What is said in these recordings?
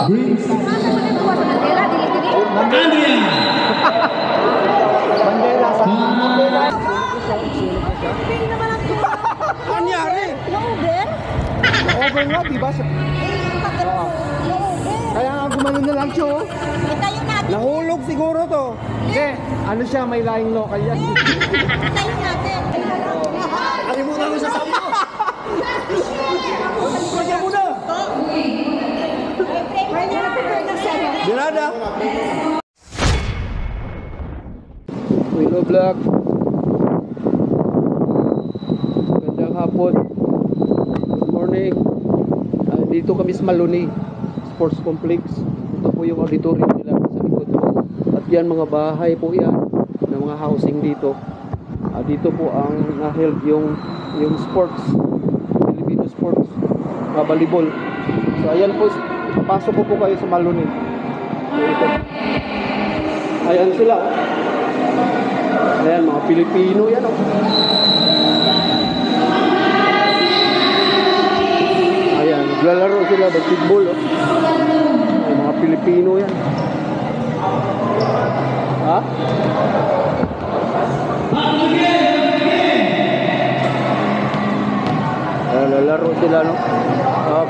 brings Bandera, dili-dili. Andrea. Bandera sa Bandera. Nangyari? Na-over? Over nga, diba? Kaya nga gumano na lang siya, oh. Itayo natin. Nahulog siguro to. Hindi, ano siya, may lying local yan. Itayo natin. Kalimutan mo sa sabi mo. Kaya mo na. Dirada. Willow Black. Gandang hapon. Good morning. Dito kami sa Maluni Sports Complex. Ito po yung auditorium nila sa likod ko. At yan mga bahay po yan ng mga housing dito. Dito po ang na-held yung sports, Filipino sports, volleyball. So ayan po, papasok ko po kayo sa Maluni. So, ito. Ayan sila. Ayan mga Pilipino yan, oh. Ayan, naglalaro sila basketball, oh. Ayan, mga Pilipino yan. Ha? Ayan, lalaro sila, no?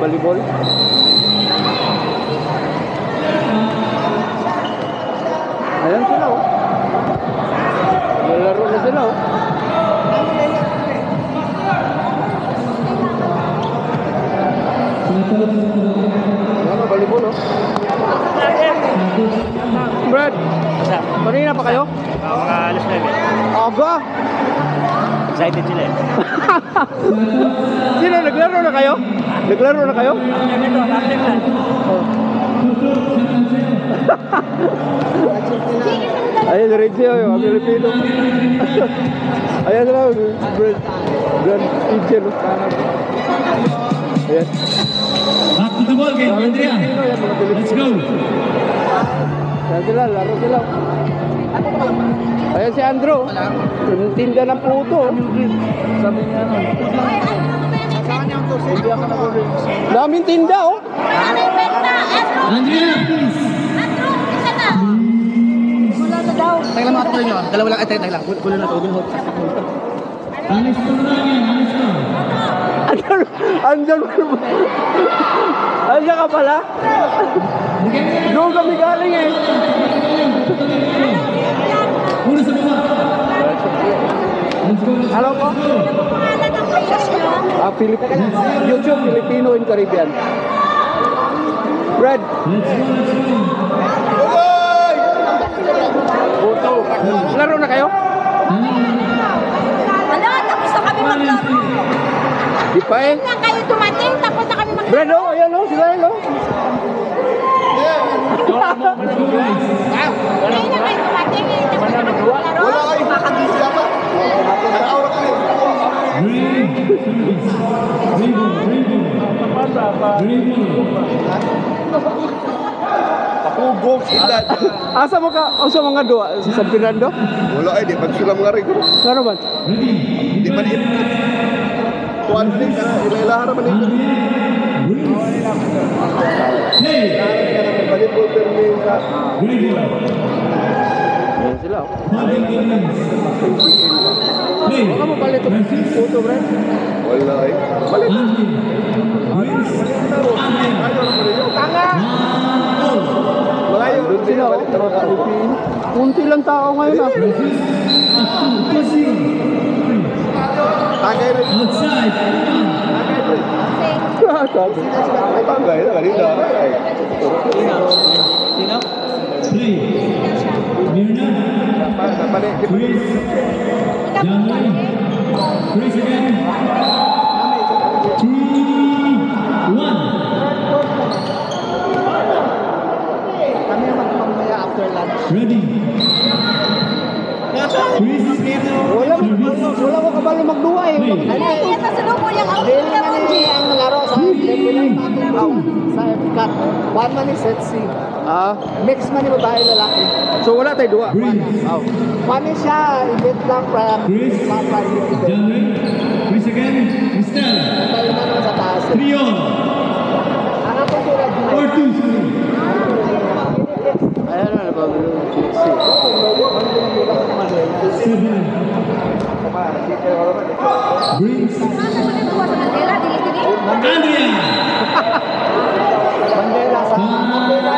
Volleyball. Ayan sila, oh. Lalaro na sila, oh. Ayan, oh, volleyball, oh. Brad, kanina pa kayo? Mga alas 9. Aga! Excited sila eh. Sino, naglaro na kayo? Naglaro na kayo? Ayan, Reggie, yung Pilipino. Ayan na lang, Grand Pigeon. Ayan. Back to the ball game, Andrea. Let's go. Ayan sila, laro sila. Ayan si Andrew. Tinda ng puto. Sabi niya ano. Daming tinda, oh. Ano yung benta? Andrea, please. Isa na. Wala na daw. Teka lang mga tuloy nyo. Dalawa lang. Teka lang. Kulo na ito. Alis ko na yan, alis ko. Andyan ka pala? Doon kami galing eh. Muna sa baba. Let's go. Hello po? Pangalan ng players nyo? YouTube Filipino in Caribbean. Red. Puto. Laro na kayo? Wala, tapos na kami maglaro. Di pa eh. Nga kayo dumating, tapos na kami maglaro. Red, oh. Ayan, oh. Sila yun, oh. Ngayon na kayo dumating, tapos na kami maglaro. Makakabisi ako. Pugong sila. Asa mo ka? O sa mga dua? Sa San Fernando? Wala ay, di man sila mga rin. Ano ba? Di man ito. Tuan din ka, ilailahan naman ito. Volleyball turning ka. Ayan sila, oh. Baka mo palit yung puto, Red? Wala ay. Balik. Tanga! Malayo. Doon sila, oh. Kunti lang tao ngayon, ah. Tagay rin. Outside. Ay, tagay na. Kanina. Three. Mirna. Chris. Jamie. Chris again. 2, 1. Kami naman mamaya after lunch. Ready. Chris. Wala ko kabalo magduwa eh. Ay, ito sa lupo yung Dili nga ni ang laro sa sa cut. One man is set C. Mix man yung babae lalaki. So wala tayo duwa. One is siya, ibit lang from Chris. Jamie. Chris again. Crystal. tayo na naman sa taas. 3 on. Ano po sila? 4-2. Brings Nasa sa tuwa sa bandera, dili-dili. Andrea. Bandera sa Andrea.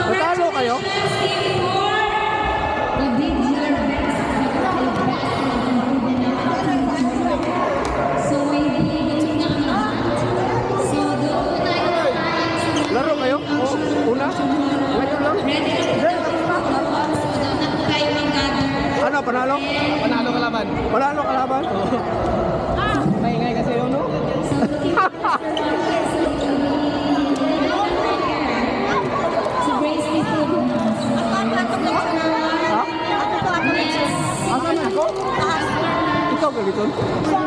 Natalo kayo? Laro kayo? Una? Ngayon lang? Ano, panalo? Panalo ka laban. Panalo kalaban? Maingay kasi yun, no? Ha? Asan na ako? Ikaw galiton? Ito.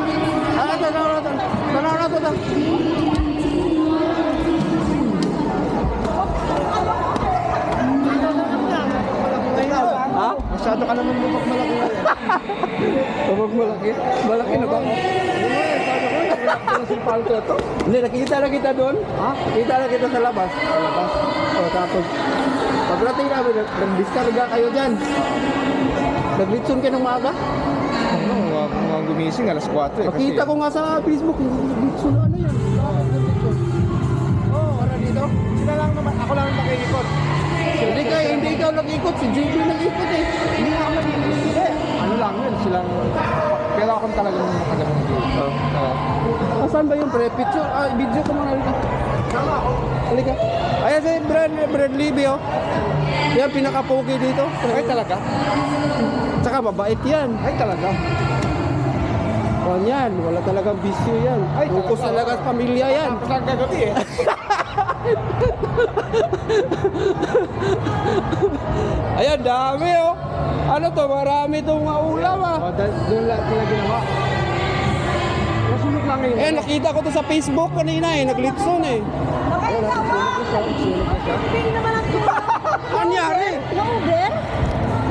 Tanaw na to. Ha? Masyado ka naman bubak malaki ngayon. Tawag malaki? Malaki na ba? Hindi, nakikita na kita doon. Ha? Nakita na kita sa labas. Sa labas? O, tapos, pagdating namin, nag-discarga kayo dyan. Naglitson kayo ng maaga? Ano, mga gumising alas 4 eh. Nakita ko nga sa Facebook, naglitson na ano yan. Oo, para dito. Sila lang naman, ako lang ang nakikot. Hindi ikaw nag-ikot, si JB nag-ikot eh. Hindi nga ako nag-iisip. Ano lang yun, silang... Pero ako talaga nung matagal dito. Asan ba yung pre? Picture? Video ko muna halika. Sama ako. Halika. Ayan si Brad Libby oh. Yan, pinaka-pogi dito. Ay talaga? Tsaka mabait yan. Ay talaga? O yan, wala talagang bisyo yan. Ay, Focus talaga sa pamilya yan. Tapos lang kagabi eh. Ayan, dami oh. Ano to, marami itong mga ulam ah. Doon lang sila ginawa. Nasunod lang ngayon. Eh, nakita ko to sa Facebook kanina eh. Naglitson eh. Pili naman ang tuwa. Anyari? Na-over?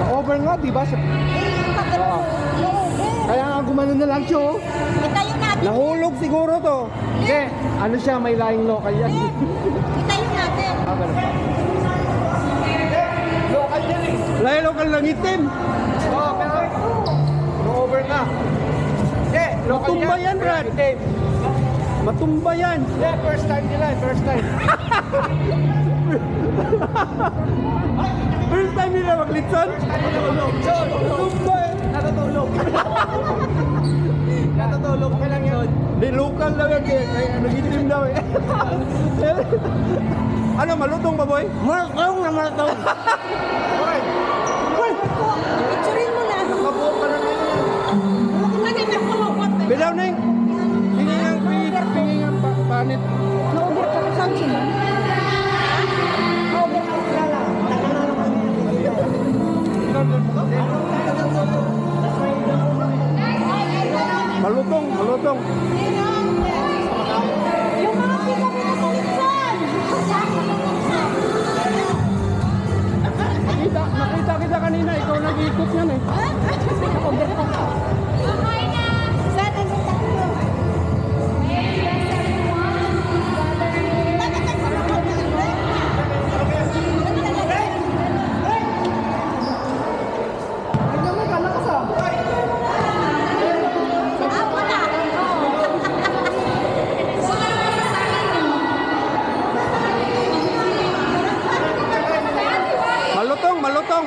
Na-over nga, di ba? Kaya nga gumano na lang siya oh. Itayo natin. Nahulog siguro to. Hindi, ano siya, may laing local yan. Itayo natin. Local yan eh. Layo lokal lang itim. Oo, pero na-over na. Hindi, local Matumba yan, Brad. Matumba yan. Hindi, first time nila, first time. First time nila maglitson. Matumba eh. Natutulog. Natutulog ka lang yun. Di local lang yan eh. Kaya nagitim daw eh. Ano, malutong ba boy? Malutong na malutong. Hoy, Picturein mo na. nakabuo ka na ngayon. Lagi na kumukot. Bilaw na yung tingin ang panit. Na-over ka sa Samson. Na-over ka sa lala. Malutong. Yung mga pika-pika sa litsan. Nakita kita kanina, ikaw nag-iikot yan eh. Na-over ka. Saan ang takbo? Malutong.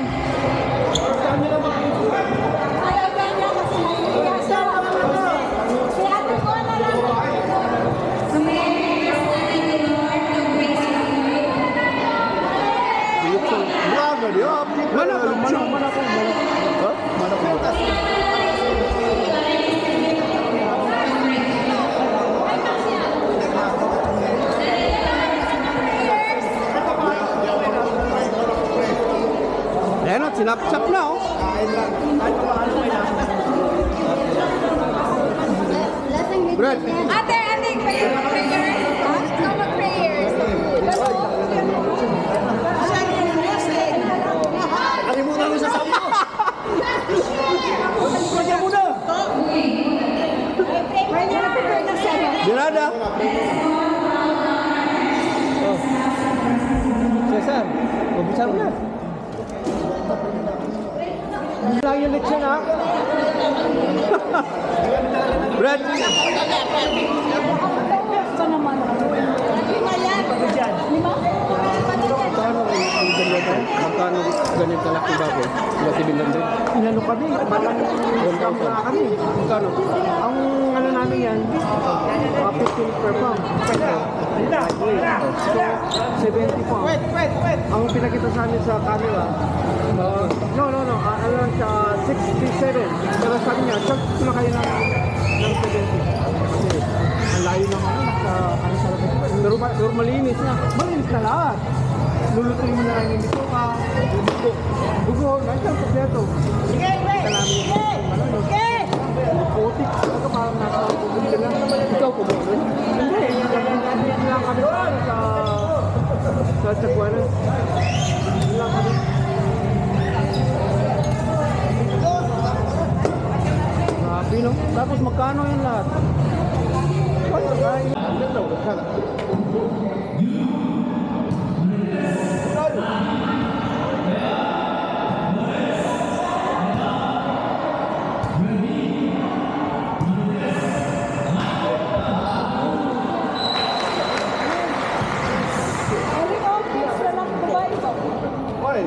Braga dia. Mana ko. Hah? Mana ko? Ayan o, sinapsap na oh. Brad, Ate, prayers. No more prayers. Kalimutan mo sa sabi mo. Kaya mo na. Pray na prepare na siya. Dirada. Malimit siya na. Brad, Ito naman. Lima yan. Lima? magkano ang ganyan? Magkano ganyan kalaki baboy? Lati bilang din. Inano kami, parang 1,000. kami. Magkano? Ang ano namin yan, 15 per pound. So, 70 pounds. Ang pinakita sa amin sa camera, no, ano lang siya, 67. Pero sabi niya, sir, sila kayo ng 70. Kasi, ang layo ng ano, nasa, ano sa labas. Pero malinis na. Malinis na lahat. Lulutuin mo na lang yung bituka, bugo. Bugo, nandiyan kompleto. Sige, Putik, ito parang nasa bubog ka lang. Ikaw, bubog rin? Hindi, yan lang kami sa Chaguanas. Yan lang kami. Grabe, no? Tapos magkano yan lahat? Only office na lang Dubai. Oy,